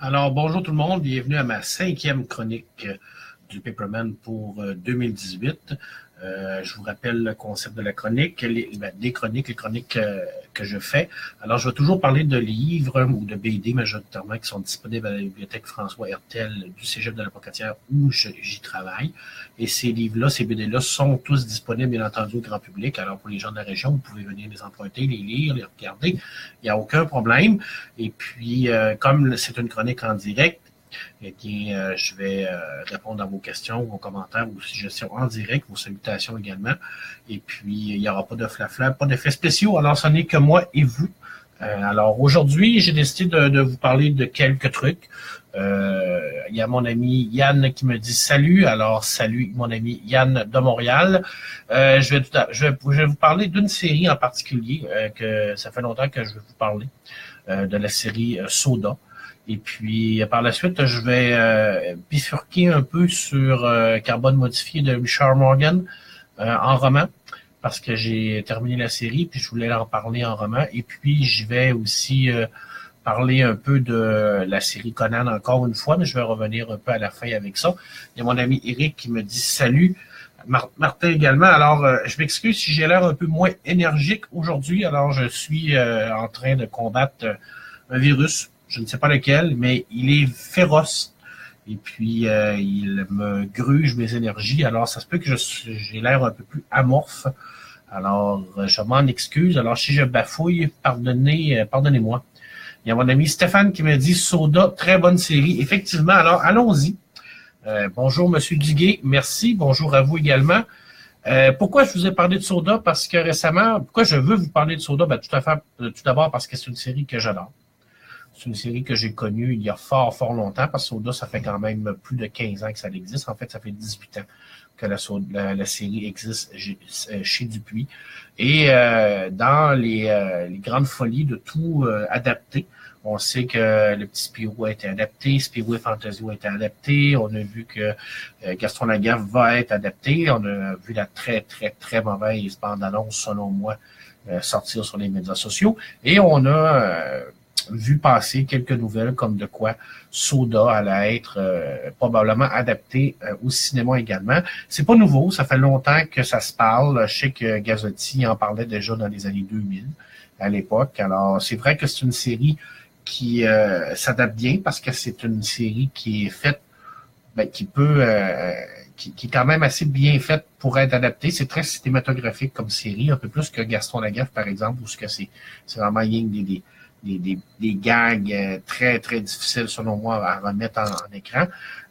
Alors, bonjour tout le monde, bienvenue à ma 5e chronique du Paperman pour 2018. Je vous rappelle le concept de la chronique, les chroniques que je fais. Alors, je vais toujours parler de livres ou de BD majoritairement qui sont disponibles à la bibliothèque François Hertel du Cégep de la Pocatière où j'y travaille. Et ces livres-là, ces BD-là sont tous disponibles, bien entendu, au grand public. Alors, pour les gens de la région, vous pouvez venir les emprunter, les lire, les regarder. Il n'y a aucun problème. Et puis, comme c'est une chronique en direct, eh bien, je vais répondre à vos questions, vos commentaires, vos suggestions en direct, vos salutations également. Et puis, il n'y aura pas de flafla, pas d'effets spéciaux. Alors, ce n'est que moi et vous. Alors, aujourd'hui, j'ai décidé de vous parler de quelques trucs. Il y a mon ami Yann qui me dit salut. Alors, salut mon ami Yann de Montréal. Je vais vous parler d'une série en particulier que ça fait longtemps que je vais vous parler, de la série Soda. Et puis, par la suite, je vais bifurquer un peu sur Carbone modifié de Richard Morgan en roman, parce que j'ai terminé la série, puis je voulais en parler en roman. Et puis, je vais aussi parler un peu de la série Conan encore une fois, mais je vais revenir un peu à la fin avec ça. Il y a mon ami Eric qui me dit salut. Martin également. Alors, je m'excuse si j'ai l'air un peu moins énergique aujourd'hui. Alors, je suis en train de combattre un virus. Je ne sais pas lequel, mais il est féroce. Et puis, il me gruge mes énergies. Alors, ça se peut que j'ai l'air un peu plus amorphe. Alors, je m'en excuse. Alors, si je bafouille, pardonnez-moi. Il y a mon ami Stéphane qui me dit « Soda, très bonne série ». Effectivement, alors, allons-y. Bonjour, Monsieur Duguay. Merci. Bonjour à vous également. Pourquoi je vous ai parlé de Soda? Parce que récemment, pourquoi je veux vous parler de Soda? Tout d'abord parce que c'est une série que j'adore. C'est une série que j'ai connue il y a fort longtemps, parce que Soda, ça fait quand même plus de 15 ans que ça existe. En fait, ça fait 18 ans que la série existe chez Dupuis. Et dans les grandes folies de tout adapter, on sait que le petit Spirou a été adapté, Spirou et Fantasio a été adapté, on a vu que Gaston Lagaffe va être adapté, on a vu la très mauvaise bande-annonce, selon moi, sortir sur les médias sociaux, et on a vu passer quelques nouvelles comme de quoi Soda allait être probablement adapté au cinéma également. C'est pas nouveau, ça fait longtemps que ça se parle. Je sais que Gazzotti en parlait déjà dans les années 2000 à l'époque. Alors, c'est vrai que c'est une série qui s'adapte bien parce que c'est une série qui est faite, qui est quand même assez bien faite pour être adaptée. C'est très cinématographique comme série, un peu plus que Gaston Lagaffe, par exemple, où c'est vraiment rien que des gags très difficiles, selon moi, à remettre en écran.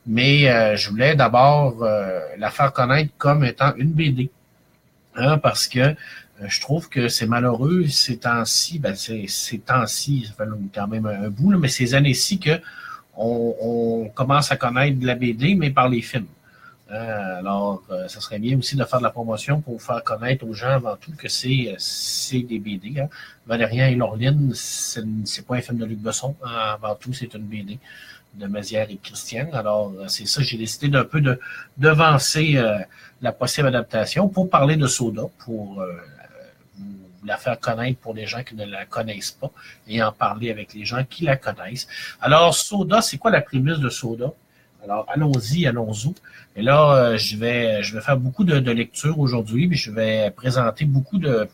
Mais je voulais d'abord la faire connaître comme étant une BD. Parce que je trouve que c'est malheureux ces temps-ci, ces temps-ci, ça fait quand même un bout, là, mais ces années-ci que on commence à connaître de la BD, mais par les films. Alors, ça serait bien aussi de faire de la promotion pour faire connaître aux gens avant tout que c'est des BD. Hein. Valérien et Laureline, c'est pas un film de Luc Besson. Hein. Avant tout, c'est une BD de Mézières et Christian. Alors, c'est ça, j'ai décidé d'un peu de devancer la possible adaptation pour parler de Soda, pour vous la faire connaître pour les gens qui ne la connaissent pas et en parler avec les gens qui la connaissent. Alors, Soda, c'est quoi la prémisse de Soda? Alors, allons-y. Et là, je vais faire beaucoup de lectures aujourd'hui, puis je vais présenter beaucoup de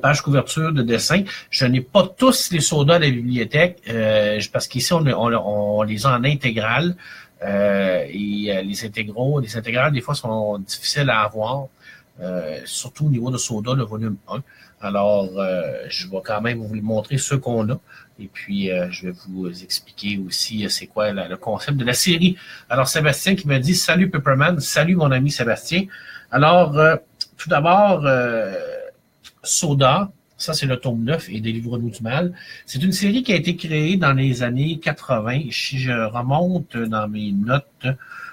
pages couverture, de dessins. Je n'ai pas tous les Sodas à la bibliothèque, parce qu'ici, on les a en intégrale. Et les intégrales, des fois, sont difficiles à avoir, surtout au niveau de Soda, le volume 1. Alors, je vais quand même vous montrer ceux qu'on a. Et puis, je vais vous expliquer aussi c'est quoi le concept de la série. Alors, Sébastien qui me dit « Salut Pepperman ». Salut mon ami Sébastien. Alors, tout d'abord, Soda, ça c'est le tome 9 et Délivre-nous du mal. C'est une série qui a été créée dans les années 80. Si je remonte dans mes notes,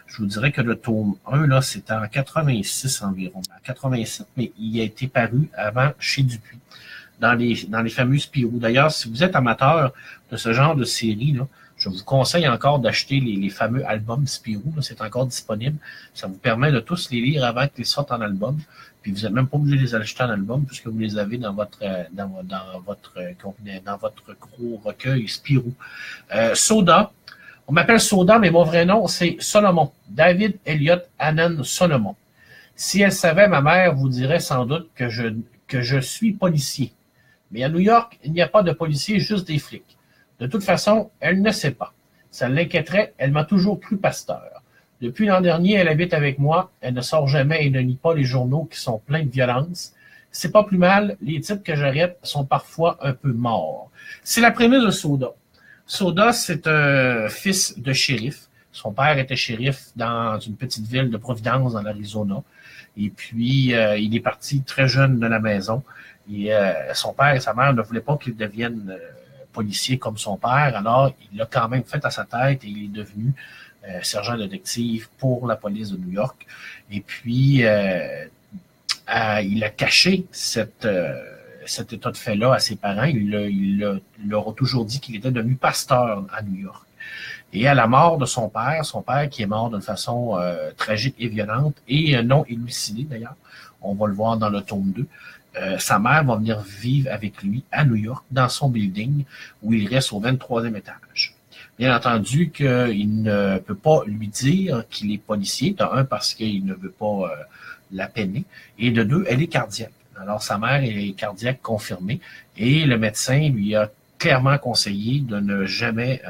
je vous dirais que le tome 1, là, c'était en 86 environ. En 87, mais il a été paru avant chez Dupuis, dans les fameux Spirou. D'ailleurs, si vous êtes amateur de ce genre de série, là, Je vous conseille encore d'acheter les fameux albums Spirou. C'est encore disponible. Ça vous permet de tous les lire avant qu'ils sortent en album. Puis vous n'êtes même pas obligé de les acheter en album puisque vous les avez dans votre gros recueil Spirou. Soda. On m'appelle Soda, mais mon vrai nom, c'est Solomon. David Elliott Hannon Solomon. Si elle savait, ma mère vous dirait sans doute que je suis policier. Mais à New York, il n'y a pas de policiers, juste des flics. De toute façon, elle ne sait pas. Ça l'inquiéterait, elle m'a toujours cru pasteur. Depuis l'an dernier, elle habite avec moi, elle ne sort jamais et ne lit pas les journaux qui sont pleins de violence. C'est pas plus mal, les types que j'arrête sont parfois un peu morts. C'est la prémisse de Soda. Soda, c'est un fils de shérif. Son père était shérif dans une petite ville de Providence, dans l'Arizona. Et puis, il est parti très jeune de la maison. Et son père et sa mère ne voulaient pas qu'il devienne policier comme son père. Alors, il l'a quand même fait à sa tête et il est devenu sergent détective pour la police de New York. Et puis, il a caché cet état de fait-là à ses parents. Il leur a toujours dit qu'il était devenu pasteur à New York. Et à la mort de son père qui est mort d'une façon tragique et violente, et non élucidée d'ailleurs, on va le voir dans le tome 2, sa mère va venir vivre avec lui à New York, dans son building, où il reste au 23e étage. Bien entendu qu'il ne peut pas lui dire qu'il est policier, de un, parce qu'il ne veut pas la peiner, et de deux, elle est cardiaque. Alors, sa mère est cardiaque confirmée, et le médecin lui a clairement conseillé de ne jamais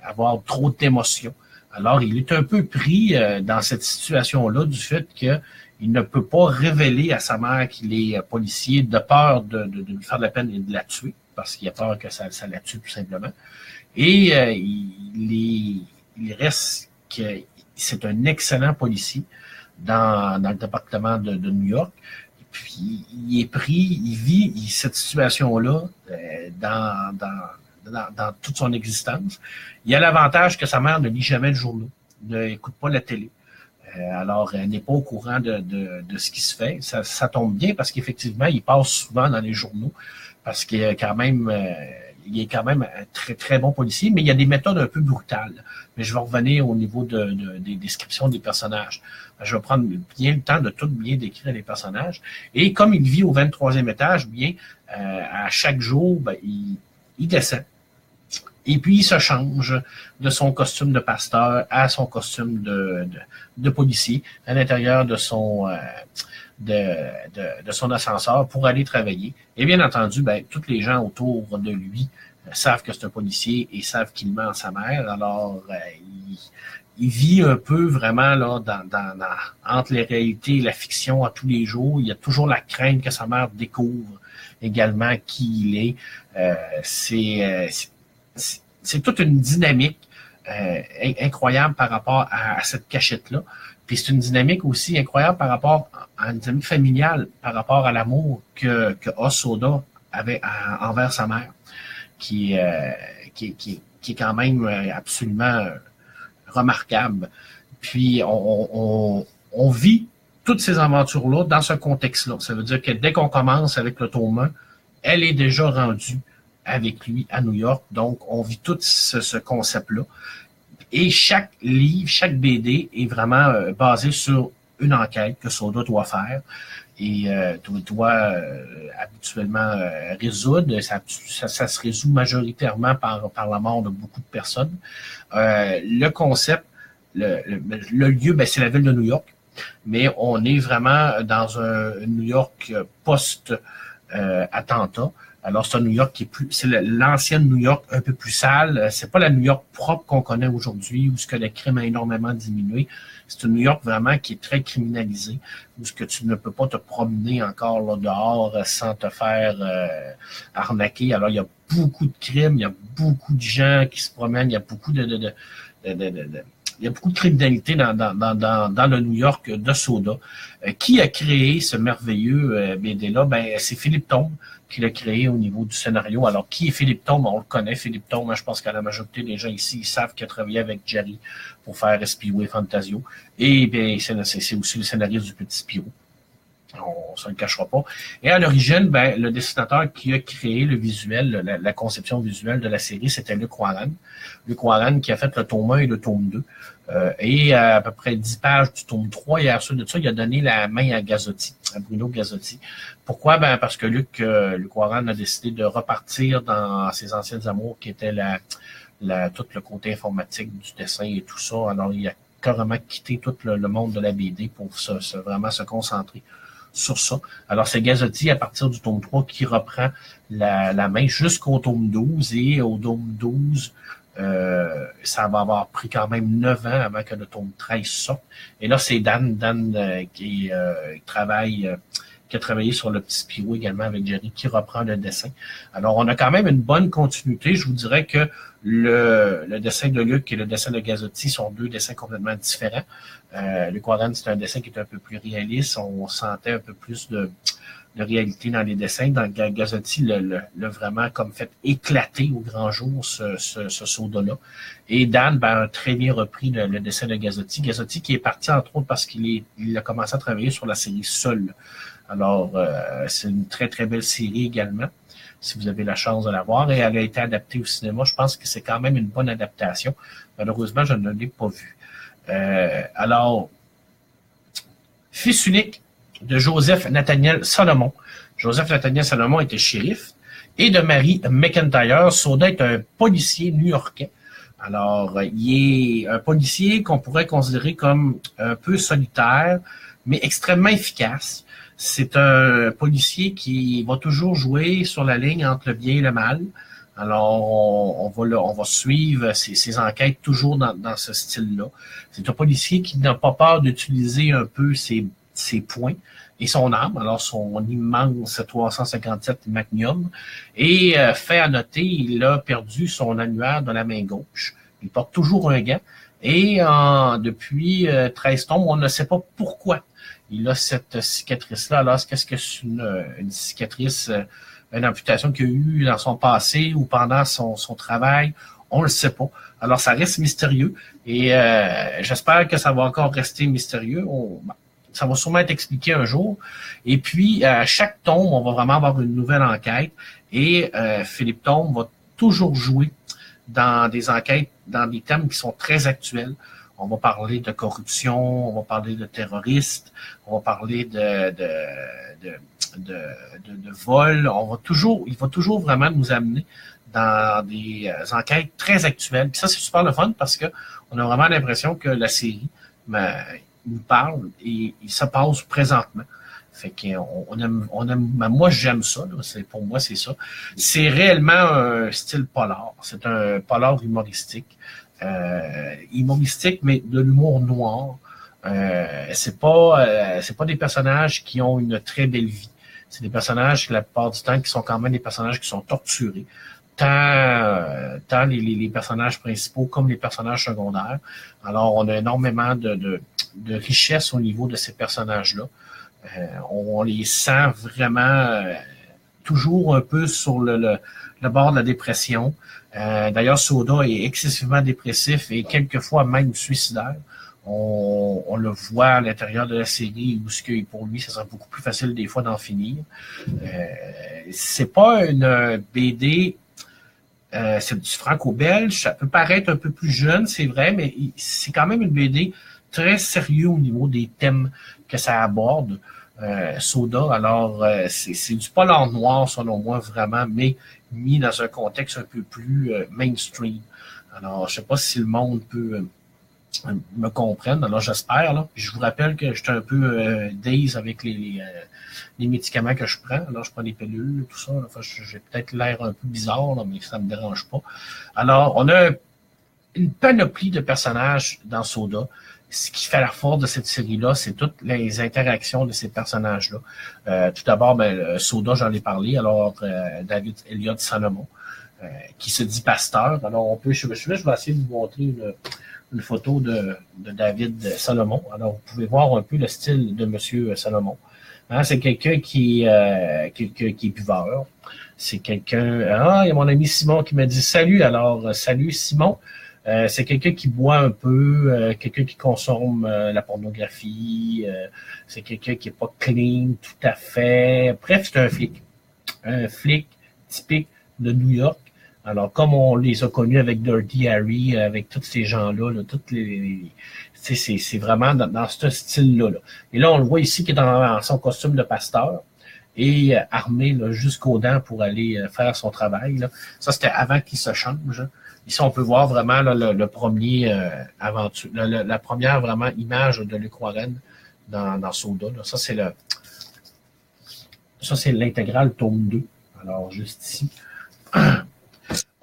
avoir trop d'émotions. Alors, il est un peu pris dans cette situation-là du fait qu'il ne peut pas révéler à sa mère qu'il est policier de peur de lui faire de la peine et de la tuer, parce qu'il a peur que ça la tue tout simplement. Et il reste que c'est un excellent policier dans le département de New York. Et puis, il est pris, il vit cette situation-là dans toute son existence. Il y a l'avantage que sa mère ne lit jamais le journal, n'écoute pas la télé. Alors, elle n'est pas au courant de ce qui se fait. Ça tombe bien parce qu'effectivement, il passe souvent dans les journaux parce qu'il est quand même un très, très bon policier, mais il y a des méthodes un peu brutales. Mais je vais revenir au niveau des descriptions des personnages. Je vais prendre bien le temps de tout bien décrire les personnages. Et comme il vit au 23e étage, bien, à chaque jour, il descend. Et puis, il se change de son costume de pasteur à son costume de policier à l'intérieur de son ascenseur pour aller travailler. Et bien entendu, tous les gens autour de lui savent que c'est un policier et savent qu'il ment à sa mère. Alors, il vit un peu vraiment là entre les réalités et la fiction à tous les jours. Il y a toujours la crainte que sa mère découvre également qui il est. C'est toute une dynamique incroyable par rapport à cette cachette-là. Puis c'est une dynamique aussi incroyable par rapport à une dynamique familiale, par rapport à l'amour que Soda avait envers sa mère, qui est quand même absolument remarquable. Puis on vit toutes ces aventures-là dans ce contexte-là. Ça veut dire que dès qu'on commence avec le tome 1, elle est déjà rendue avec lui à New York. Donc, on vit tout ce concept-là. Et chaque livre, chaque BD est vraiment basé sur une enquête que Soda doit faire et doit habituellement résoudre. Ça se résout majoritairement par la mort de beaucoup de personnes. Le concept, le lieu, c'est la ville de New York, mais on est vraiment dans un New York post-attentat. Alors, c'est un New York c'est l'ancienne New York un peu plus sale. C'est pas la New York propre qu'on connaît aujourd'hui, où ce que le crime a énormément diminué. C'est un New York vraiment qui est très criminalisé, où ce que tu ne peux pas te promener encore là dehors sans te faire arnaquer. Alors, il y a beaucoup de crimes, il y a beaucoup de gens qui se promènent, il y a beaucoup il y a beaucoup de criminalité dans le New York de Soda. Qui a créé ce merveilleux BD-là? C'est Philippe Thome qui l'a créé au niveau du scénario. Alors, qui est Philippe Thome? On le connaît, Philippe Thome. Je pense que la majorité des gens ici, ils savent qu'il a travaillé avec Jerry pour faire Spirou et Fantasio. Et c'est aussi le scénariste du Petit Spirou. On ne se le cachera pas. Et à l'origine, ben, le dessinateur qui a créé le visuel, la conception visuelle de la série, c'était Luc Warren. Luc Warren qui a fait le tome 1 et le tome 2. Et à peu près 10 pages du tome 3. Et à suite de ça, il a donné la main à Gazzotti, à Bruno Gazzotti. Pourquoi? Ben, parce que Luc Warren a décidé de repartir dans ses anciennes amours qui étaient tout le côté informatique du dessin et tout ça. Alors, il a carrément quitté tout le monde de la BD pour vraiment se concentrer sur ça. Alors, c'est Gazzotti, à partir du tome 3, qui reprend la main jusqu'au tome 12. Et au tome 12, ça va avoir pris quand même 9 ans avant que le tome 13 sorte. Et là, c'est Dan qui a travaillé sur le petit Spirou également avec Jerry, qui reprend le dessin. Alors, on a quand même une bonne continuité. Je vous dirais que le dessin de Luc et le dessin de Gazzotti sont deux dessins complètement différents. Luc Warren, c'est un dessin qui est un peu plus réaliste. On sentait un peu plus de réalité dans les dessins. Dans Gazzotti, l'a vraiment comme fait éclater au grand jour ce soda-là. Et Dan a très bien repris le dessin de Gazzotti. Gazzotti qui est parti entre autres parce qu'il a commencé à travailler sur la série Seul. Alors, c'est une très, très belle série également, si vous avez la chance de la voir. Et elle a été adaptée au cinéma. Je pense que c'est quand même une bonne adaptation. Malheureusement, je ne l'ai pas vue. Alors, Fils unique de Joseph Nathaniel Salomon. Joseph Nathaniel Salomon était shérif. Et de Mary McIntyre. Soda est un policier new-yorkais. Alors, il est un policier qu'on pourrait considérer comme un peu solitaire, mais extrêmement efficace. C'est un policier qui va toujours jouer sur la ligne entre le bien et le mal. Alors, on va suivre ses enquêtes toujours dans ce style-là. C'est un policier qui n'a pas peur d'utiliser un peu ses points et son arme, alors son immense 357 Magnum. Et fait à noter, il a perdu son annuaire de la main gauche. Il porte toujours un gant. Et depuis 13 tomes, on ne sait pas pourquoi il a cette cicatrice-là. Alors, est-ce que c'est une cicatrice, une amputation qu'il a eue dans son passé ou pendant son travail? On ne le sait pas. Alors, ça reste mystérieux. Et j'espère que ça va encore rester mystérieux. Ça va sûrement être expliqué un jour. Et puis, à chaque tome, on va vraiment avoir une nouvelle enquête. Et Philippe Thome va toujours jouer dans des enquêtes, dans des thèmes qui sont très actuels. On va parler de corruption, on va parler de terroristes, on va parler de vol. Il va toujours vraiment nous amener dans des enquêtes très actuelles. Puis ça, c'est super le fun parce que on a vraiment l'impression que la série nous parle et il se passe présentement. Fait qu'on aime, moi j'aime ça, là. Pour moi c'est ça. C'est réellement un style polar. C'est un polar humoristique. Mais de l'humour noir. C'est pas des personnages qui ont une très belle vie. C'est des personnages, la plupart du temps, qui sont quand même des personnages qui sont torturés. Tant les personnages principaux comme les personnages secondaires. Alors, on a énormément de richesse au niveau de ces personnages-là. On les sent vraiment toujours un peu sur le bord de la dépression. D'ailleurs, Soda est excessivement dépressif et quelquefois même suicidaire. On le voit à l'intérieur de la série où ce que pour lui, ça serait beaucoup plus facile des fois d'en finir. C'est pas une BD, c'est du franco-belge. Ça peut paraître un peu plus jeune, c'est vrai, mais c'est quand même une BD très sérieux au niveau des thèmes que ça aborde. Soda, alors c'est du polar noir selon moi vraiment, mais mis dans un contexte un peu plus mainstream. Alors, je sais pas si le monde peut me comprendre, alors j'espère. Là. Je vous rappelle que j'étais un peu daze avec les médicaments que je prends. Alors, je prends des pilules, tout ça. Enfin, j'ai peut-être l'air un peu bizarre, là, mais ça me dérange pas. Alors, on a une panoplie de personnages dans Soda. Ce qui fait la force de cette série-là, c'est toutes les interactions de ces personnages-là. Tout d'abord, Soda, j'en ai parlé, alors David Elliott Salomon, qui se dit pasteur. Alors, je vais essayer de vous montrer une photo de David Salomon. Alors, vous pouvez voir un peu le style de Monsieur Salomon. Hein, c'est quelqu'un qui est buveur. C'est quelqu'un... Ah, il y a mon ami Simon qui m'a dit « Salut ». Alors, salut Simon. C'est quelqu'un qui boit un peu, quelqu'un qui consomme la pornographie, c'est quelqu'un qui est pas clean tout à fait. Bref, c'est un flic typique de New York. Alors, comme on les a connus avec Dirty Harry, avec tous ces gens-là, là, toutes c'est vraiment dans ce style-là. Là. Et là, on le voit ici qui est dans son costume de pasteur et armé là, jusqu'aux dents pour aller faire son travail. Là. Ça, c'était avant qu'il se change. Hein. Ici, on peut voir vraiment là, le premier aventure, la première vraiment image de Luke Warren dans Soda. Là. Ça, c'est l'intégrale tome 2. Alors, juste ici.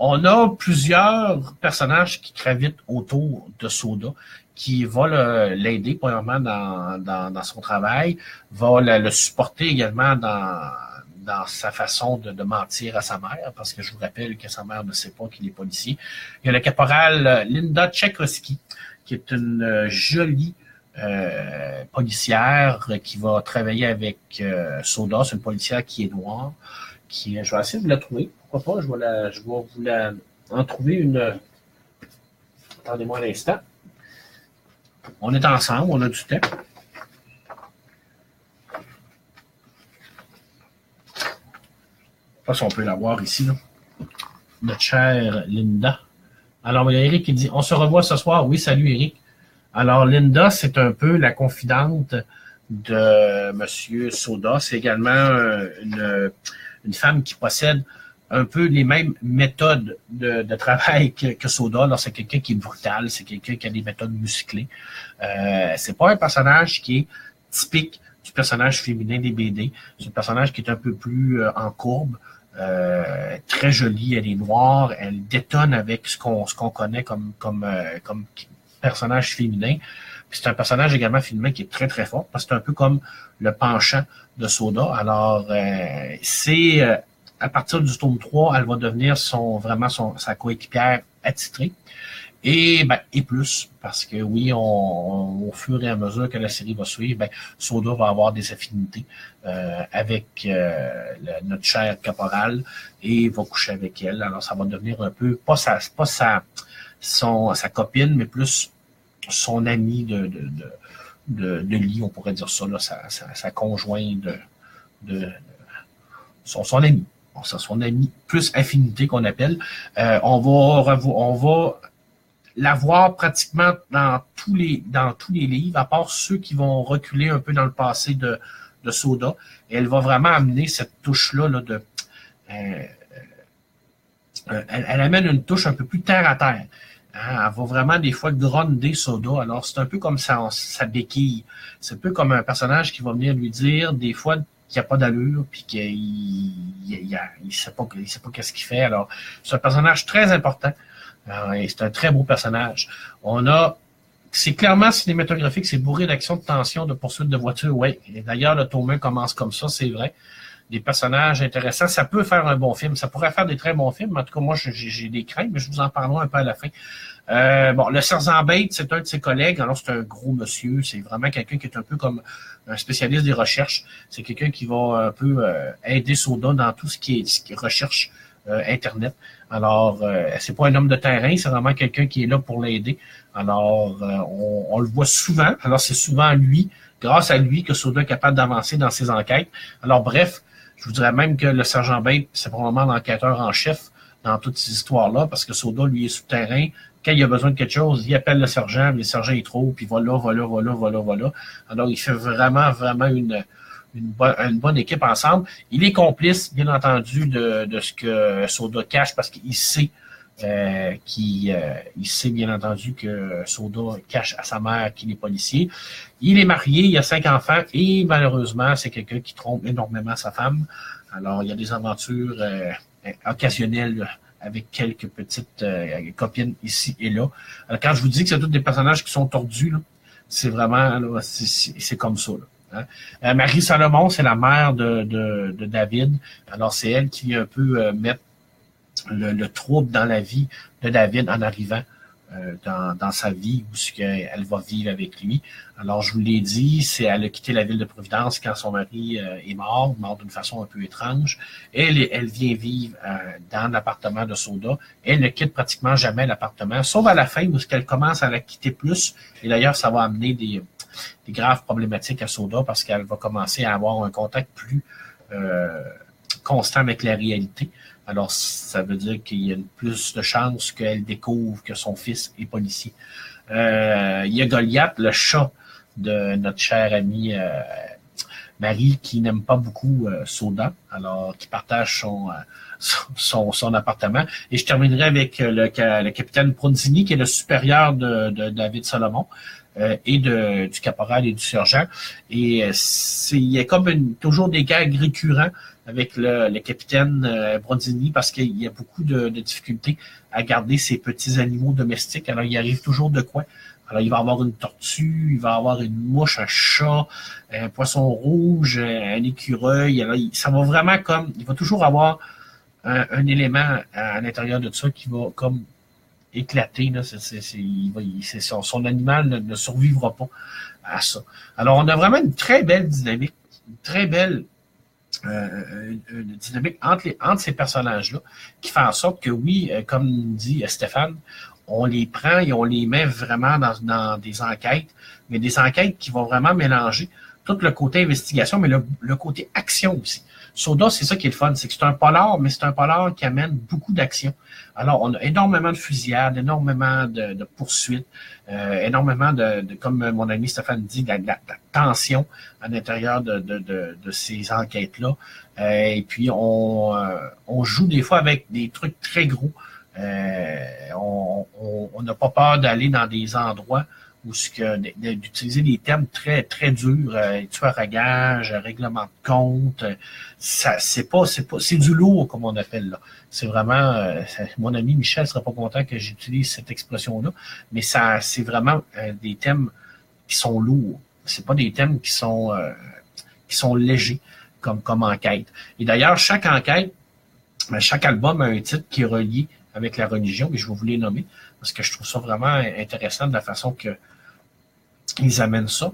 On a plusieurs personnages qui gravitent autour de Soda, qui va l'aider premièrement dans son travail, va le supporter également dans sa façon de mentir à sa mère, parce que je vous rappelle que sa mère ne sait pas qu'il est policier. Il y a le caporal Linda Tchaikovsky, qui est une jolie policière qui va travailler avec Soda. C'est une policière qui est noire. Je vais essayer de vous la trouver. Pourquoi pas? Je vais vous en trouver une. Attendez-moi un instant. On est ensemble, on a du temps. Je sais pas si on peut la voir ici, là. Notre chère Linda. Alors, il y a Eric qui dit, on se revoit ce soir. Oui, salut Eric. Alors, Linda, c'est un peu la confidente de Monsieur Soda. C'est également une femme qui possède un peu les mêmes méthodes de travail que Soda. Alors, c'est quelqu'un qui est brutal, c'est quelqu'un qui a des méthodes musclées. C'est pas un personnage qui est typique du personnage féminin des BD. C'est un personnage qui est un peu plus en courbe, très jolie, elle est noire, elle détonne avec ce qu'on connaît comme personnage féminin. Puis c'est un personnage également féminin qui est très, très fort, parce que c'est un peu comme le penchant de Soda. Alors, c'est à partir du tome 3, elle va devenir sa coéquipière attitrée. Et plus, parce que oui, au fur et à mesure que la série va suivre, Soda va avoir des affinités avec notre chère caporale et va coucher avec elle. Alors, ça va devenir un peu, pas sa copine, mais plus son amie de lit, on pourrait dire ça, là, sa conjointe son ami. Son ami plus affinité qu'on appelle. On va la voir pratiquement dans tous les livres, à part ceux qui vont reculer un peu dans le passé de Soda. Et elle va vraiment amener cette touche-là elle amène une touche un peu plus terre à terre. Hein, elle va vraiment des fois gronder Soda. Alors, c'est un peu comme sa béquille. C'est un peu comme un personnage qui va venir lui dire des fois qu'il n'y a pas d'allure, puis qu'il sait pas qu'est-ce qu'il fait. Alors, c'est un personnage très important. Et c'est un très beau personnage. C'est clairement cinématographique, c'est bourré d'action, de tension, de poursuite de voiture, ouais. Et d'ailleurs, le tome 1 commence comme ça, c'est vrai. Des personnages intéressants. Ça peut faire un bon film. Ça pourrait faire des très bons films. En tout cas, moi, j'ai des craintes, mais je vous en parlerai un peu à la fin. Le sergent Bates, c'est un de ses collègues. Alors, c'est un gros monsieur. C'est vraiment quelqu'un qui est un peu comme un spécialiste des recherches. C'est quelqu'un qui va un peu aider Soda dans tout ce qui est recherche Internet. Alors, c'est pas un homme de terrain, c'est vraiment quelqu'un qui est là pour l'aider. Alors, on le voit souvent. Alors, c'est souvent grâce à lui, que Soda est capable d'avancer dans ses enquêtes. Alors, bref, je vous dirais même que le sergent Bates, c'est probablement l'enquêteur en chef dans toutes ces histoires-là, parce que Soda, lui, est souterrain. Quand il a besoin de quelque chose, il appelle le sergent, le sergent est trop, puis voilà. Alors, il fait vraiment une bonne équipe ensemble. Il est complice, bien entendu, de ce que Soda cache, parce qu'il sait il sait bien entendu que Soda cache à sa mère qu'il est policier. Il est marié, il a 5 enfants et malheureusement, c'est quelqu'un qui trompe énormément sa femme. Alors, il y a des aventures occasionnelles avec quelques petites copines ici et là. Alors, quand je vous dis que c'est tous des personnages qui sont tordus, là, c'est vraiment, là, c'est comme ça. Là. Hein? Marie Salomon, c'est la mère de David. Alors, c'est elle qui vient un peu mettre le trouble dans la vie de David en arrivant dans sa vie où elle va vivre avec lui. Alors, je vous l'ai dit, elle a quitté la ville de Providence quand son mari est mort d'une façon un peu étrange. Elle vient vivre dans l'appartement de Soda. Elle ne quitte pratiquement jamais l'appartement, sauf à la fin où elle commence à la quitter plus. Et d'ailleurs, ça va amener des graves problématiques à Soda parce qu'elle va commencer à avoir un contact plus constant avec la réalité. Alors, ça veut dire qu'il y a plus de chances qu'elle découvre que son fils est policier. Il y a Goliath, le chat de notre chère amie Marie, qui n'aime pas beaucoup Soda, alors qui partage son appartement. Et je terminerai avec le capitaine Pronzini, qui est le supérieur de David Solomon. Et du caporal et du sergent. Et il y a comme toujours des gags récurrents avec le capitaine Bronzini parce qu'il y a beaucoup de difficultés à garder ses petits animaux domestiques. Alors, il arrive toujours de quoi? Alors, il va avoir une tortue, il va avoir une mouche, un chat, un poisson rouge, un écureuil. Alors, ça va vraiment il va toujours avoir un élément à l'intérieur de ça qui va comme éclaté. Là, son animal ne survivra pas à ça. Alors, on a vraiment une très belle dynamique, une très belle une dynamique entre ces personnages-là qui fait en sorte que, oui, comme dit Stéphane, on les prend et on les met vraiment dans des enquêtes, mais des enquêtes qui vont vraiment mélanger tout le côté investigation, mais le côté action aussi. Soda, c'est ça qui est le fun, c'est que c'est un polar, mais c'est un polar qui amène beaucoup d'action. Alors, on a énormément de fusillades, énormément de poursuites, énormément comme mon ami Stéphane dit, de la tension à l'intérieur de ces enquêtes-là. Et puis, on joue des fois avec des trucs très gros. On n'a pas peur d'aller dans des endroits où d'utiliser des termes très très durs, tueur à gage, règlement de compte, c'est du lourd comme on appelle là. C'est vraiment, mon ami Michel serait pas content que j'utilise cette expression-là, mais c'est vraiment des thèmes qui sont lourds. C'est pas des thèmes qui sont légers comme enquête. Et d'ailleurs, chaque enquête, chaque album a un titre qui est relié avec la religion, et je vais vous les nommer, parce que je trouve ça vraiment intéressant de la façon qu'ils amènent ça.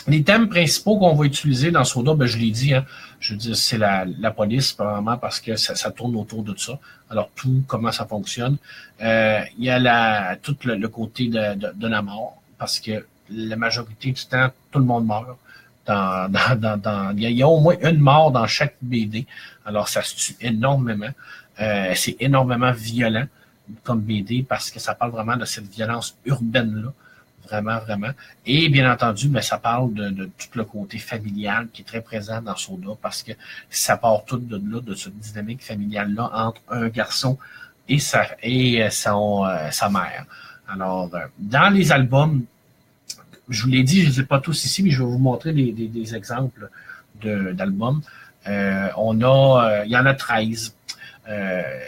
Les thèmes principaux qu'on va utiliser dans Soda, je l'ai dit, hein, je veux dire, c'est la police, probablement parce que ça tourne autour de ça. Alors, comment ça fonctionne. Il y a tout le côté de la mort, parce que la majorité du temps, tout le monde meurt. Il y a au moins une mort dans chaque BD. Alors, ça se tue énormément. C'est énormément violent comme BD parce que ça parle vraiment de cette violence urbaine-là. Vraiment, vraiment. Et bien entendu, ça parle de tout le côté familial qui est très présent dans Soda parce que ça part tout de là, de cette dynamique familiale-là entre un garçon et sa mère. Alors, dans les albums, je vous l'ai dit, je ne les ai pas tous ici, mais je vais vous montrer des exemples d'albums. Il y en a 13,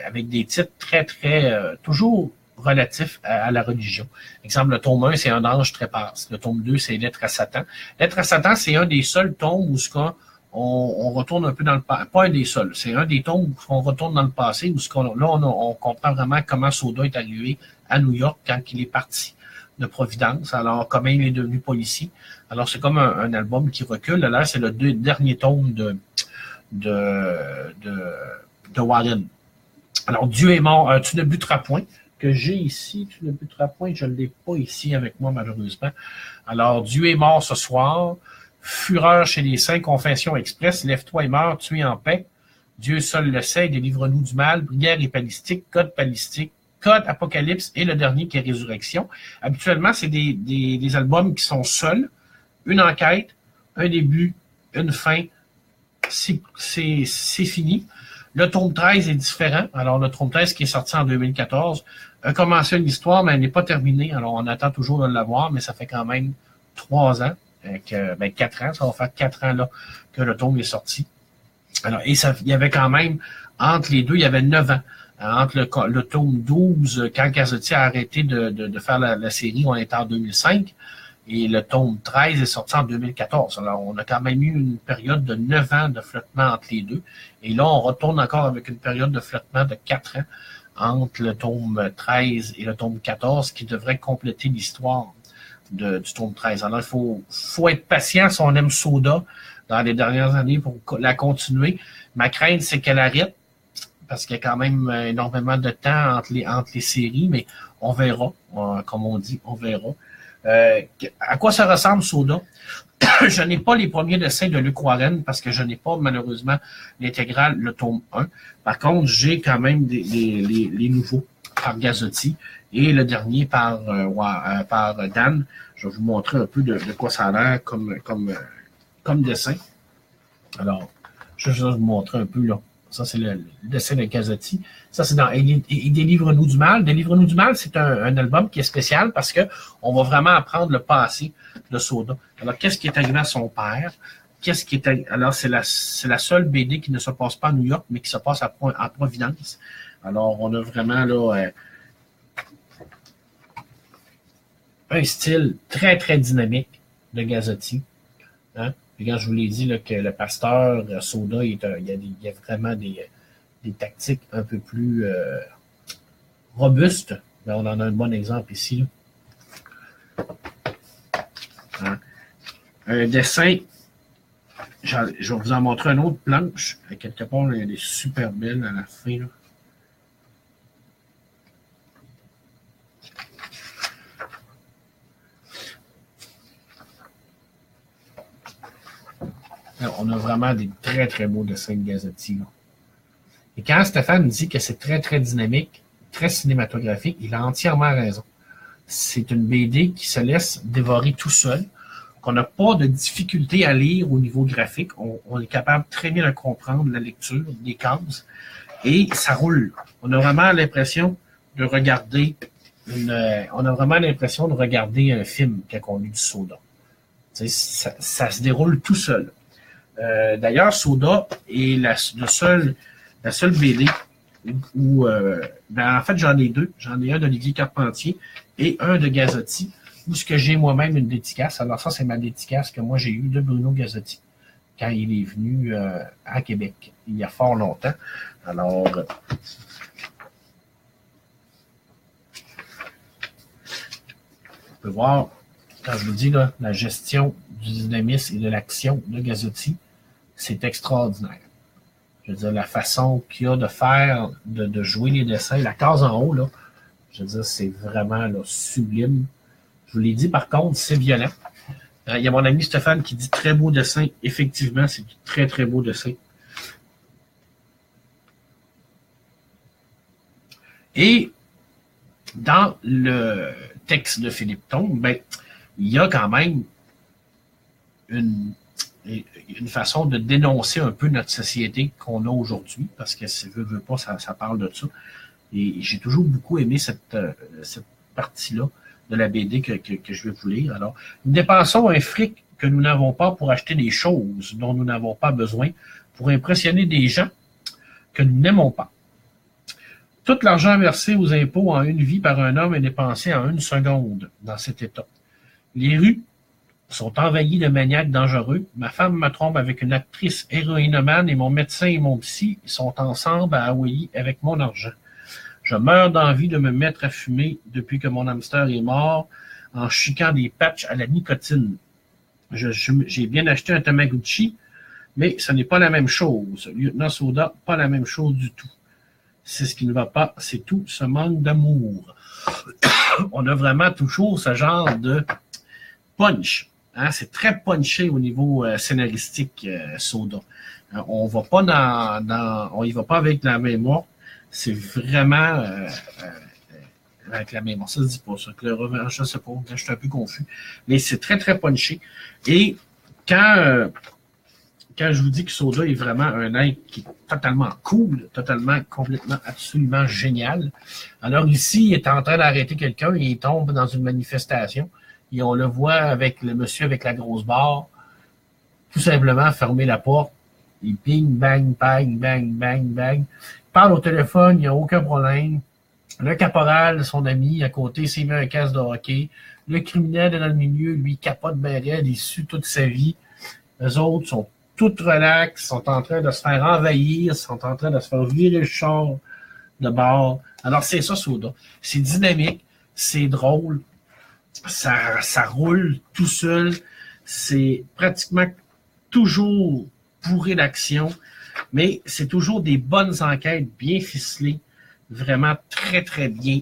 avec des titres très, très, toujours relatifs à la religion. Exemple, le tome 1, c'est Un ange trépasse. Le tome 2, c'est Lettre à Satan. Lettre à Satan, c'est un des seuls tomes où on retourne un peu dans le passé. Pas un des seuls, c'est un des tomes où on retourne dans le passé, où on comprend vraiment comment Soda est arrivé à New York quand il est parti de Providence, alors comment il est devenu policier. Alors, c'est comme un album qui recule. Là, c'est le dernier tome de Warren. Alors, Dieu est mort, tu ne buteras point, que j'ai ici, tu ne buteras point, je ne l'ai pas ici avec moi, malheureusement. Alors, Dieu est mort ce soir, fureur chez les saints, confession express, lève-toi et meurs, tu es en paix. Dieu seul le sait, délivre-nous du mal, prière et balistique, code Apocalypse et le dernier qui est Résurrection. Habituellement, c'est des albums qui sont seuls, une enquête, un début, une fin, c'est fini. Le tome 13 est différent. Alors, le tome 13 qui est sorti en 2014 a commencé une histoire, mais elle n'est pas terminée. Alors, on attend toujours de l'avoir, mais ça fait quand même 3 ans, 4 ans, ça va faire 4 ans là que le tome est sorti. Alors, il y avait quand même, entre les deux, il y avait 9 ans. Entre le tome 12, quand Casotti a arrêté de faire la série, on était en 2005, et le tome 13 est sorti en 2014. Alors, on a quand même eu une période de 9 ans de flottement entre les deux. Et là, on retourne encore avec une période de flottement de 4 ans. entre le tome 13 et le tome 14 qui devrait compléter l'histoire du tome 13. Alors, il faut être patient si on aime Soda dans les dernières années pour la continuer. Ma crainte, c'est qu'elle arrête parce qu'il y a quand même énormément de temps entre les séries, mais on verra, comme on dit, on verra. À quoi ça ressemble, Soda? Je n'ai pas les premiers dessins de Luc Warren parce que je n'ai pas, malheureusement, l'intégrale, le tome 1. Par contre, j'ai quand même les nouveaux par Gazzotti et le dernier par Dan. Je vais vous montrer un peu de quoi ça a l'air comme dessin. Alors, je vais vous montrer un peu, là. Ça, c'est le dessin de Gazzotti. Ça, c'est dans Délivre-nous du mal. Délivre-nous du mal, c'est un album qui est spécial parce que on va vraiment apprendre le passé de Soda. Alors, qu'est-ce qui est arrivé à son père? Alors, c'est la seule BD qui ne se passe pas à New York, mais qui se passe à Providence. Alors, on a vraiment là un style très, très dynamique de Gazzotti. Hein? Et quand je vous l'ai dit là, que le pasteur Soda, il y a vraiment des tactiques un peu plus robustes. Ben, on en a un bon exemple ici. Là. Hein? Un dessin, je vais vous en montrer une autre planche. À quelque part, elle est super belle à la fin. Là. On a vraiment des très, très beaux dessins de Gazzotti. Là. Et quand Stéphane dit que c'est très, très dynamique, très cinématographique, il a entièrement raison. C'est une BD qui se laisse dévorer tout seul, qu'on n'a pas de difficulté à lire au niveau graphique. On est capable très bien de comprendre la lecture des cases et ça roule. On a vraiment l'impression de regarder un film quand on lit du Soda. Ça se déroule tout seul. D'ailleurs, Soda est la seule BD où, en fait, j'en ai deux. J'en ai un d'Olivier Carpentier et un de Gazzotti, où ce que j'ai moi-même une dédicace. Alors ça, c'est ma dédicace que moi j'ai eue de Bruno Gazzotti quand il est venu à Québec, il y a fort longtemps. Alors, vous pouvez voir, quand je vous dis là, la gestion du dynamisme et de l'action de Gazzotti, c'est extraordinaire. Je veux dire, la façon qu'il a de faire, de jouer les dessins, la case en haut, là, je veux dire, c'est vraiment là, sublime. Je vous l'ai dit, par contre, c'est violent. Il y a mon ami Stéphane qui dit très beau dessin. Effectivement, c'est du très, très beau dessin. Et dans le texte de Philippe Thome, ben, il y a quand même une façon de dénoncer un peu notre société qu'on a aujourd'hui, parce que si veut pas, ça parle de ça. Et j'ai toujours beaucoup aimé cette partie-là de la BD que je vais vous lire. Alors, nous dépensons un fric que nous n'avons pas pour acheter des choses dont nous n'avons pas besoin, pour impressionner des gens que nous n'aimons pas. Tout l'argent versé aux impôts en une vie par un homme est dépensé en une seconde dans cet état. Les rues sont envahies de maniaques dangereux. Ma femme me trompe avec une actrice héroïnomane et mon médecin et mon psy sont ensemble à Hawaï avec mon argent. Je meurs d'envie de me mettre à fumer depuis que mon hamster est mort en chiquant des patchs à la nicotine. J'ai bien acheté un Tamagotchi, mais ce n'est pas la même chose. Lieutenant Soda, pas la même chose du tout. C'est ce qui ne va pas, c'est tout ce manque d'amour. On a vraiment toujours ce genre de punch. Hein? C'est très punché au niveau scénaristique, Soda. On va pas on y va pas avec la mémoire. C'est vraiment avec la mémoire. Ça se dit pas ça. Que le revanche, je sais pas. Je suis un peu confus. Mais c'est très, très punché. Et quand je vous dis que Soda est vraiment un être qui est totalement cool, totalement, complètement, absolument génial. Alors ici, il est en train d'arrêter quelqu'un et il tombe dans une manifestation. Et on le voit avec le monsieur avec la grosse barre, tout simplement fermer la porte. Il ping, bang, bang, bang, bang, bang. Il parle au téléphone, il n'y a aucun problème. Le caporal, son ami, à côté, s'est mis un casque de hockey. Le criminel est dans le milieu, lui, capote ben raide, il sue toute sa vie. Les autres sont tout relax, sont en train de se faire envahir, sont en train de se faire virer le char de bord. Alors, c'est ça, Soda. C'est dynamique, c'est drôle, ça roule tout seul. C'est pratiquement toujours bourré d'action, mais c'est toujours des bonnes enquêtes bien ficelées, vraiment très, très bien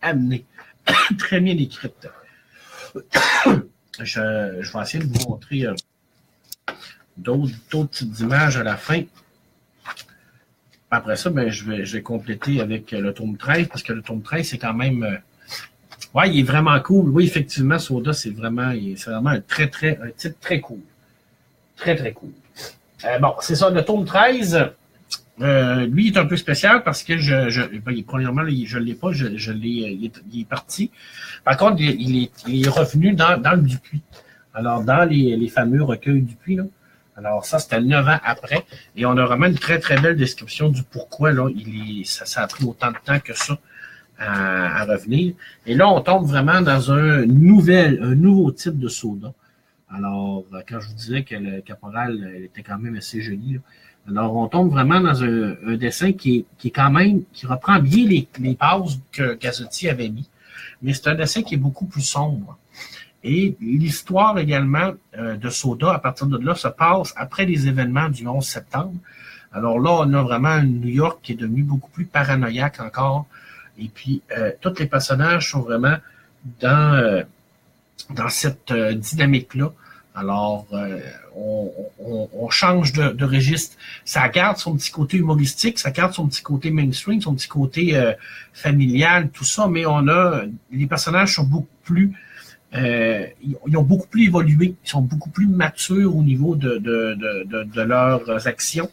amenées, très bien écrites. Je vais essayer de vous montrer d'autres petites images à la fin. Après ça, ben, je vais compléter avec le tome 13, parce que le tome 13, c'est quand même... ouais, il est vraiment cool. Oui, effectivement, Soda, c'est vraiment un titre très cool. Très, très cool. Bon, c'est ça, le tome 13, lui, il est un peu spécial parce que premièrement, je ne l'ai pas, il est parti. Par contre, il est revenu dans le Dupuis. Alors, dans les fameux recueils Dupuis, là. Alors, ça, c'était 9 ans après. Et on a vraiment une très, très belle description du pourquoi, là, ça a pris autant de temps que ça à revenir. Et là, on tombe vraiment dans un nouveau type de Soda. Alors, quand je vous disais que le caporal elle était quand même assez joli, là. Alors, on tombe vraiment dans un dessin qui est quand même, qui reprend bien les bases que Gazzotti avait mis, mais c'est un dessin qui est beaucoup plus sombre. Et l'histoire également de Soda, à partir de là, se passe après les événements du 11 septembre. Alors là, on a vraiment un New York qui est devenu beaucoup plus paranoïaque encore. Et puis, tous les personnages sont vraiment dans cette dynamique-là. Alors, on change de registre. Ça garde son petit côté humoristique, ça garde son petit côté mainstream, son petit côté familial, tout ça, mais les personnages sont beaucoup plus... ils ont beaucoup plus évolué, ils sont beaucoup plus matures au niveau de leurs actions.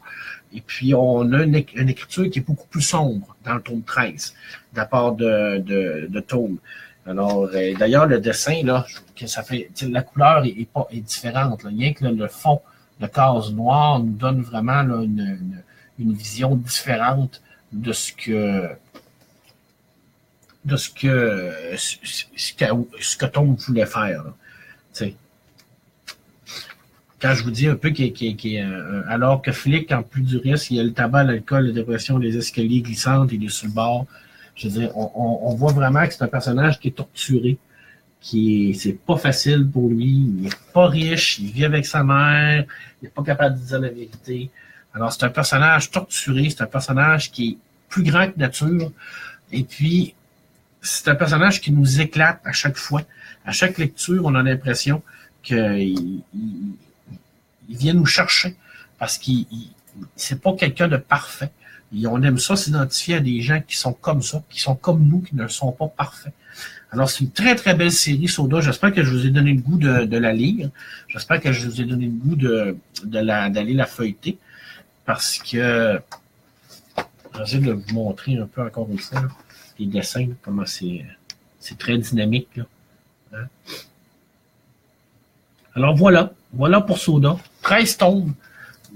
Et puis, on a une écriture qui est beaucoup plus sombre dans le tome 13, de la part de Tome. Alors, d'ailleurs, le dessin, là, que ça fait, la couleur est différente. Là. Rien que le fond de case noire nous donne vraiment là, une vision différente de ce que Tom voulait faire. Là. Quand je vous dis un peu alors que flic, en plus du risque, il y a le tabac, l'alcool, la dépression, les escaliers glissantes, il est sur le bord. Je veux dire, on voit vraiment que c'est un personnage qui est torturé, c'est pas facile pour lui, il n'est pas riche, il vit avec sa mère, il n'est pas capable de dire la vérité. Alors, c'est un personnage torturé, c'est un personnage qui est plus grand que nature, et puis, c'est un personnage qui nous éclate à chaque fois. À chaque lecture, on a l'impression qu'il vient nous chercher, parce qu'il c'est pas quelqu'un de parfait. Et on aime ça s'identifier à des gens qui sont comme ça, qui sont comme nous, qui ne sont pas parfaits. Alors, c'est une très, très belle série, Soda. J'espère que je vous ai donné le goût de la lire. J'espère que je vous ai donné le goût d'aller la feuilleter. Parce que, j'essaie de vous montrer un peu encore une fois, là, les dessins, là, comment c'est très dynamique. Là. Hein? Alors, voilà pour Soda. 13 tomes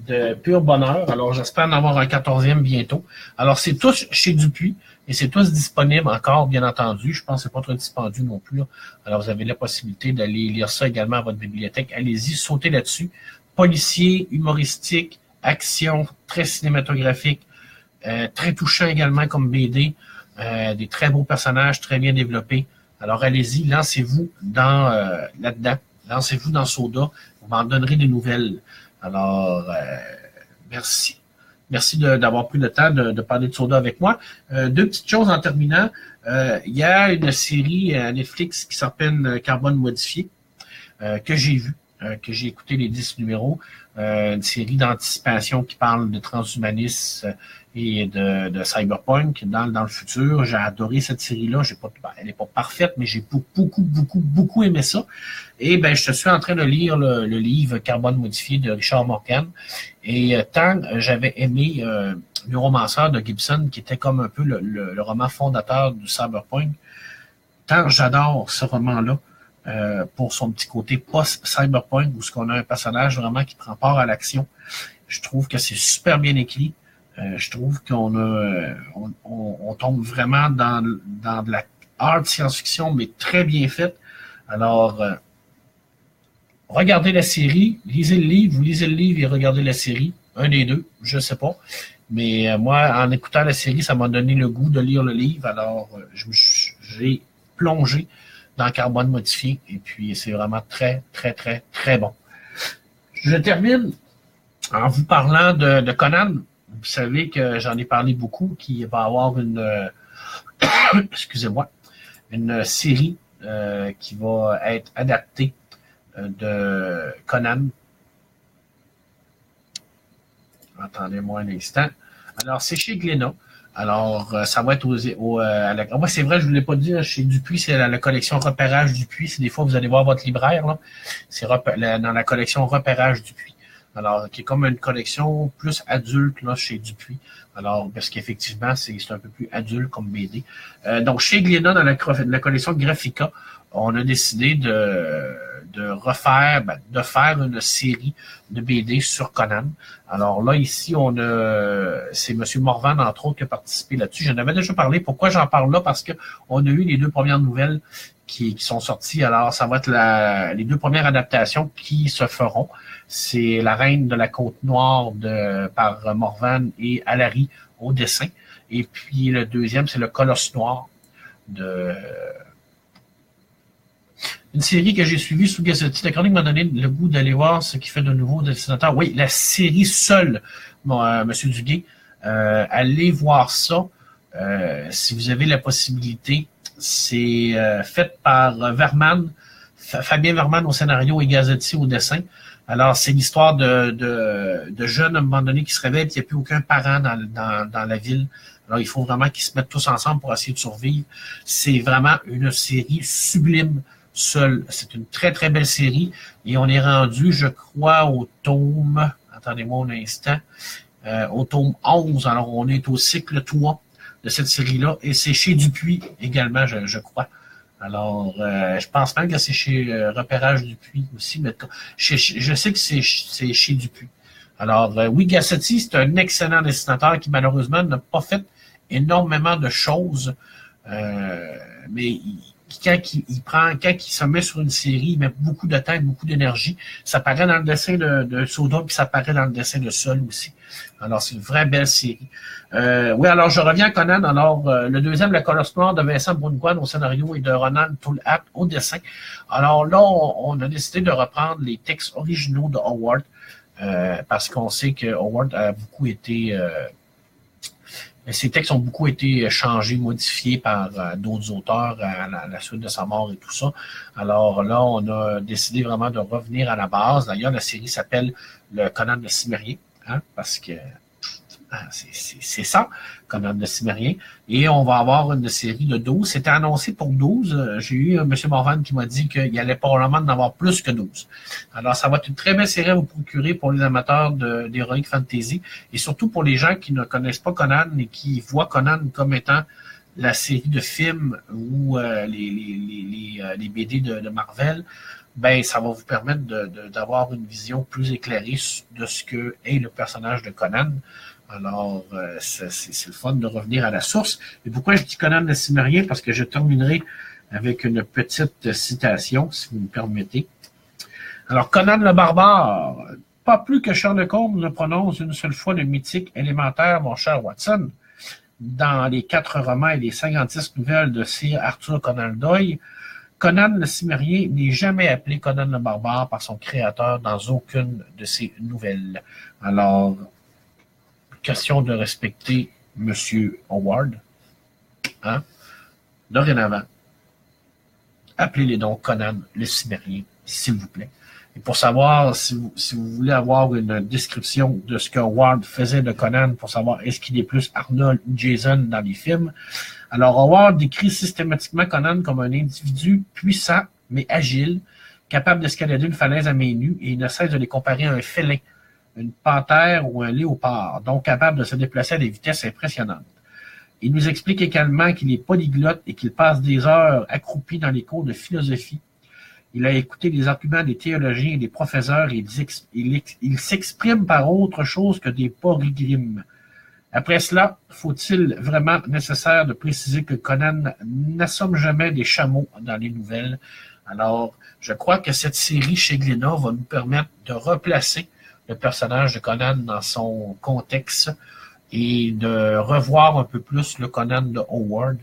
de pur bonheur. Alors, j'espère en avoir un 14e bientôt. Alors, c'est tous chez Dupuis et c'est tous disponibles encore, bien entendu. Je pense que c'est pas trop dispendieux non plus. Là. Alors, vous avez la possibilité d'aller lire ça également à votre bibliothèque. Allez-y, sautez là-dessus. Policier, humoristique, action, très cinématographique, très touchant également comme BD. Des très beaux personnages, très bien développés. Alors, allez-y, lancez-vous là-dedans. Lancez-vous dans Soda. Vous m'en donnerez des nouvelles. Alors, merci. Merci d'avoir pris le temps de parler de Soda avec moi. Deux petites choses en terminant. Il y a une série à Netflix qui s'appelle Carbone modifié, que j'ai vue, que j'ai écouté les 10 numéros. Une série d'anticipation qui parle de transhumanisme et de cyberpunk dans le futur. J'ai adoré cette série-là. Elle n'est pas parfaite, mais j'ai beaucoup aimé ça. Et ben, je suis en train de lire le livre Carbone modifié de Richard Morgan. Et tant j'avais aimé le romanceur de Gibson, qui était comme un peu le roman fondateur du cyberpunk, tant j'adore ce roman-là. Pour son petit côté post-cyberpunk, où on a un personnage vraiment qui prend part à l'action. Je trouve que c'est super bien écrit. Je trouve on tombe vraiment dans de la hard science-fiction, mais très bien faite. Alors, regardez la série, lisez le livre, vous lisez le livre et regardez la série. Un des deux, je sais pas. Mais moi, en écoutant la série, ça m'a donné le goût de lire le livre. Alors, j'ai plongé dans Carbone modifié. Et puis, c'est vraiment très, très, très, très bon. Je termine en vous parlant de Conan. Vous savez que j'en ai parlé beaucoup, qu'il va y avoir excusez-moi, une série qui va être adaptée de Conan. Attendez-moi un instant. Alors, c'est chez Glénat. Alors, ça va être moi, c'est vrai, je ne vous l'ai pas dit, chez Dupuis, c'est la collection Repérage Dupuis. C'est des fois, vous allez voir votre libraire, là. C'est dans la collection Repérage Dupuis. Alors, qui est comme une collection plus adulte, là, chez Dupuis. Alors, parce qu'effectivement, c'est un peu plus adulte comme BD. Donc, chez Glénat, dans la collection Graphica, on a décidé de faire une série de BD sur Conan. Alors là, ici, c'est M. Morvan, entre autres, qui a participé là-dessus. J'en avais déjà parlé. Pourquoi j'en parle là? Parce que on a eu les 2 premières nouvelles qui sont sorties. Alors, ça va être les 2 premières adaptations qui se feront. C'est La Reine de la Côte-Noire par Morvan et Alary au dessin. Et puis, le deuxième, c'est Le Colosse Noir une série que j'ai suivie sous Gazzetti. La chronique m'a donné le goût d'aller voir ce qui fait de nouveau dessinateur. Oui, la série seule, Monsieur Duguay. Allez voir ça si vous avez la possibilité. C'est fait par Fabien Verman au scénario et Gazzetti au dessin. Alors, c'est l'histoire de jeunes, à un moment donné, qui se réveillent et il n'y a plus aucun parent dans la ville. Alors, il faut vraiment qu'ils se mettent tous ensemble pour essayer de survivre. C'est vraiment une série sublime. Seul. C'est une très, très belle série. Et on est rendu, je crois, au tome, attendez-moi un instant, au tome 11. Alors, on est au cycle 3 de cette série-là. Et c'est chez Dupuis également, je crois. Alors, je pense même que c'est chez Repérage Dupuis aussi, mais je sais que c'est chez Dupuis. Alors, oui, Gazzetti, c'est un excellent dessinateur qui, malheureusement, n'a pas fait énormément de choses. Mais quand il se met sur une série, il met beaucoup de temps et beaucoup d'énergie. Ça paraît dans le dessin de Soda, puis ça paraît dans le dessin de Sol aussi. Alors, c'est une vraie belle série. Oui, alors je reviens à Conan. Alors, le deuxième, La Colosse Noire de Vincent Brungoine au scénario et de Ronan Toulhat au dessin. Alors là, on a décidé de reprendre les textes originaux de Howard, parce qu'on sait que Howard a beaucoup été... ces textes ont beaucoup été changés, modifiés par d'autres auteurs à la suite de sa mort et tout ça. Alors là, on a décidé vraiment de revenir à la base. D'ailleurs, la série s'appelle le Conan le Cimérien, parce que c'est ça, Conan le Cimérien. Et on va avoir une série de 12. C'était annoncé pour 12. J'ai eu M. Morvan qui m'a dit qu'il allait probablement en avoir plus que 12. Alors, ça va être une très belle série à vous procurer pour les amateurs d'Heroic Fantasy et surtout pour les gens qui ne connaissent pas Conan et qui voient Conan comme étant la série de films ou les BD de Marvel. Ben, ça va vous permettre d'avoir une vision plus éclairée de ce que est le personnage de Conan. Alors, c'est le fun de revenir à la source. Et pourquoi je dis Conan le Cimérien? Parce que je terminerai avec une petite citation, si vous me permettez. Alors, Conan le Barbare, pas plus que Sherlock Holmes ne prononce une seule fois le mythique élémentaire, mon cher Watson. Dans les 4 romans et les 56 nouvelles de Sir Arthur Conan Doyle, Conan le Cimérien n'est jamais appelé Conan le Barbare par son créateur dans aucune de ses nouvelles. Alors, question de respecter M. Howard. Dorénavant, appelez-les donc Conan le Cimérien, s'il vous plaît. Et pour savoir, si vous voulez avoir une description de ce que Howard faisait de Conan, pour savoir est-ce qu'il est plus Arnold ou Jason dans les films, alors Howard décrit systématiquement Conan comme un individu puissant, mais agile, capable d'escalader une falaise à main nue, et il ne cesse de les comparer à un félin, une panthère ou un léopard, donc capable de se déplacer à des vitesses impressionnantes. Il nous explique également qu'il est polyglotte et qu'il passe des heures accroupi dans les cours de philosophie. Il a écouté les arguments des théologiens et des professeurs et il s'exprime par autre chose que des porigrimes. Après cela, faut-il vraiment nécessaire de préciser que Conan n'assomme jamais des chameaux dans les nouvelles? Alors, je crois que cette série chez Glénat va nous permettre de replacer le personnage de Conan dans son contexte et de revoir un peu plus le Conan de Howard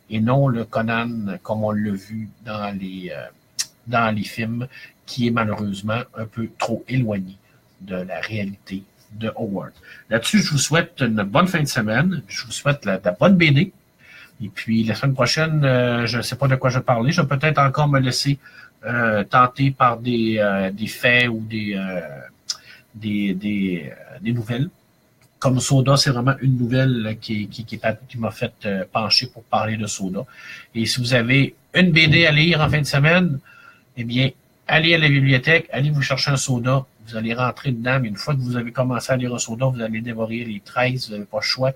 et non le Conan comme on l'a vu dans les films, qui est malheureusement un peu trop éloigné de la réalité de Howard. Là-dessus, je vous souhaite une bonne fin de semaine. Je vous souhaite de la bonne BD. Et puis, la semaine prochaine, je ne sais pas de quoi je vais parler. Je vais peut-être encore me laisser tenter par des faits ou des nouvelles. Comme Soda, c'est vraiment une nouvelle qui m'a fait pencher pour parler de Soda. Et si vous avez une BD à lire en fin de semaine, eh bien, allez à la bibliothèque, allez vous chercher un Soda, vous allez rentrer dedans, mais une fois que vous avez commencé à lire un Soda, vous allez dévorer les 13, vous n'avez pas le choix,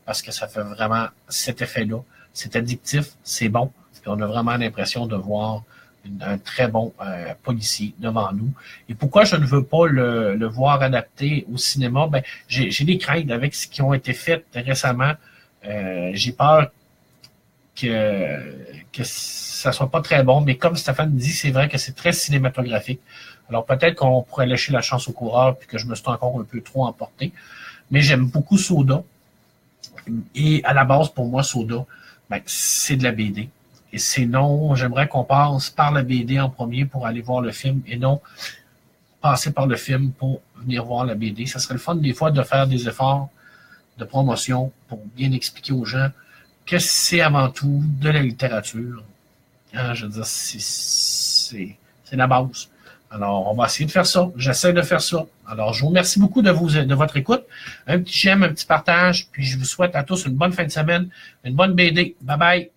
parce que ça fait vraiment cet effet-là. C'est addictif, c'est bon, puis on a vraiment l'impression de voir un très bon policier devant nous. Et pourquoi je ne veux pas le voir adapté au cinéma? Ben, j'ai des craintes avec ce qui ont été fait récemment. J'ai peur que ça soit pas très bon, mais comme Stéphane dit, c'est vrai que c'est très cinématographique. Alors peut-être qu'on pourrait lâcher la chance au coureur, puis que je me suis encore un peu trop emporté. Mais j'aime beaucoup Soda. Et à la base, pour moi, Soda, ben, c'est de la BD. Et sinon, j'aimerais qu'on passe par la BD en premier pour aller voir le film et non passer par le film pour venir voir la BD. Ça serait le fun des fois de faire des efforts de promotion pour bien expliquer aux gens que c'est avant tout de la littérature. Hein, je veux dire, c'est la base. Alors, on va essayer de faire ça. J'essaie de faire ça. Alors, je vous remercie beaucoup de votre écoute. Un petit j'aime, un petit partage, puis je vous souhaite à tous une bonne fin de semaine, une bonne BD. Bye bye!